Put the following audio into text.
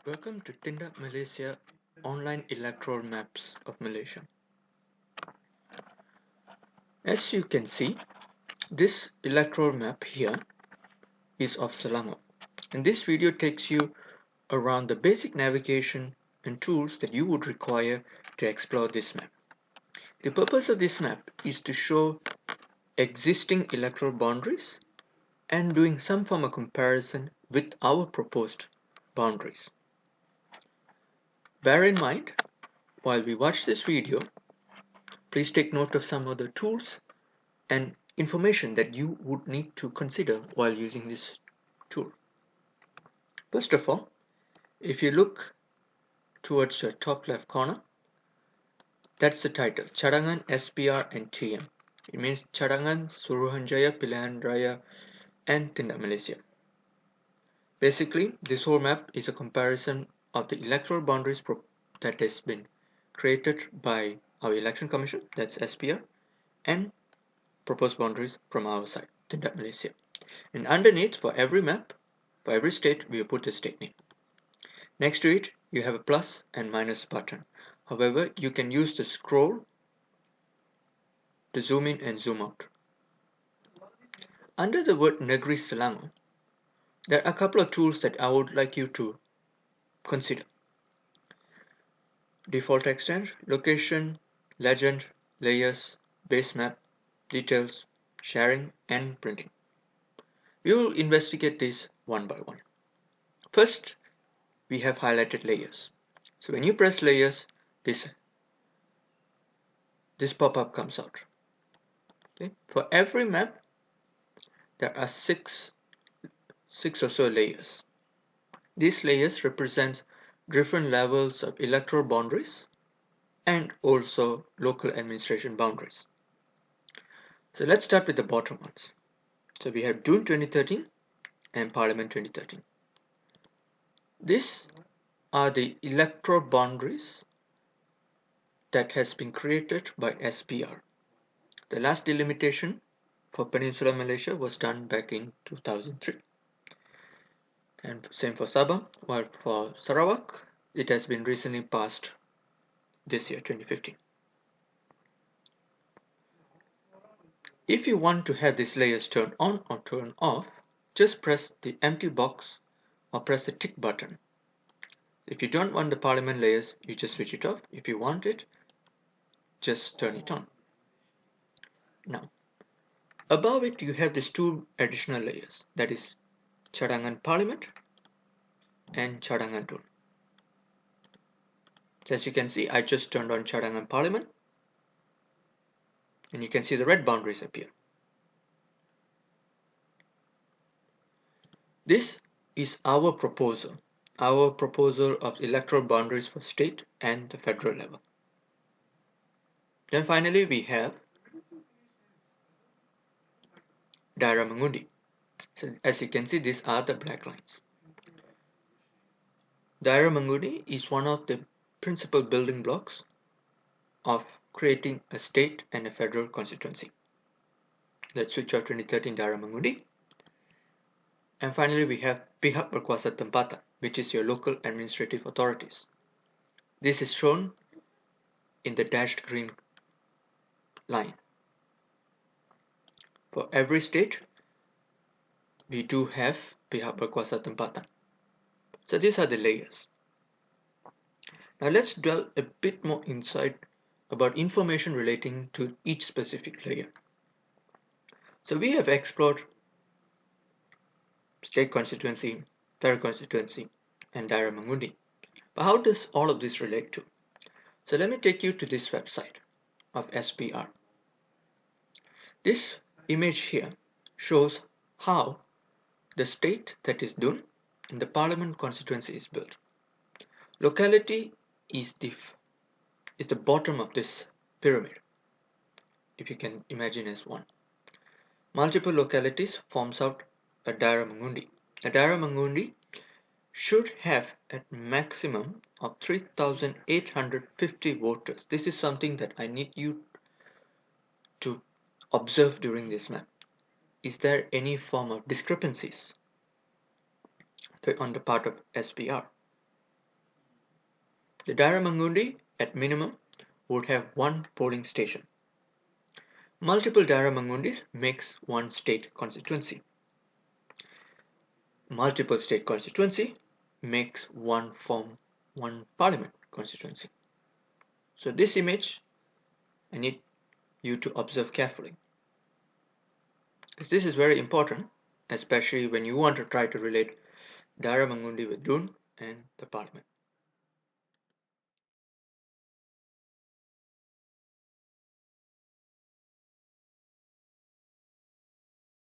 Welcome to Tindak Malaysia online electoral maps of Malaysia. As you can see, this electoral map here is of Selangor, and this video takes you around the basic navigation and tools that you would require to explore this map. The purpose of this map is to show existing electoral boundaries and doing some form of comparison with our proposed boundaries. Bear in mind, while we watch this video, please take note of some of the tools and information that you would need to consider while using this tool. First of all, if you look towards your top left corner, that's the title, Cadangan SPR and TM. It means Cadangan Suruhanjaya Pilihan Raya and Tindak Malaysia. Basically, this whole map is a comparison of the electoral boundaries that has been created by our election commission, that's SPR, and proposed boundaries from our side, Tindak Malaysia. And underneath, for every map, for every state, we put the state name. Next to it, you have a plus and minus button. However, you can use the scroll to zoom in and zoom out. Under the word Negeri Selangor, there are a couple of tools that I would like you to consider. Default extent, location, legend, layers, base map, details, sharing, and printing. We will investigate these one by one. First, we have highlighted layers. So when you press layers, this pop-up comes out. Okay. For every map, there are six or so layers. These layers represent different levels of electoral boundaries and also local administration boundaries. So let's start with the bottom ones. So we have June 2013 and Parliament 2013. These are the electoral boundaries that has been created by SPR. The last delimitation for Peninsular Malaysia was done back in 2003. And same for Sabah, while for Sarawak, it has been recently passed this year, 2015. If you want to have these layers turn on or turn off, just press the empty box or press the tick button. If you don't want the Parliament layers, you just switch it off. If you want it, just turn it on. Now, above it, you have these two additional layers, that is Cadangan Parliament and Cadangan Tool. So as you can see, I just turned on Cadangan Parliament, and you can see the red boundaries appear. This is our proposal of electoral boundaries for state and the federal level. Then finally, we have Daerah Mengundi. So as you can see, these are the black lines. Daerah Mengundi is one of the principal building blocks of creating a state and a federal constituency. Let's switch off 2013 Daerah Mengundi. And finally, we have Pihak Berkuasa Tempatan, which is your local administrative authorities. This is shown in the dashed green line. For every state, we do have Pihak Berkuasa Tempatan. So these are the layers. Now let's delve a bit more insight about information relating to each specific layer. So we have explored state constituency, federal constituency, and Daerah Mengundi. But how does all of this relate to? So let me take you to this website of SPR. This image here shows how the state, that is Dun, and the parliament constituency is built. Locality is the bottom of this pyramid, if you can imagine as one. Multiple localities forms out a Daerah Mengundi. A Daerah Mengundi should have a maximum of 3,850 voters. This is something that I need you to observe during this map. Is there any form of discrepancies on the part of SPR? The Daerah Mengundi, at minimum, would have one polling station. Multiple Daerah Mengundis makes one state constituency. Multiple state constituency makes one parliament constituency. So this image I need you to observe carefully, because this is very important, especially when you want to try to relate Daerah Mengundi with Dun and the parliament.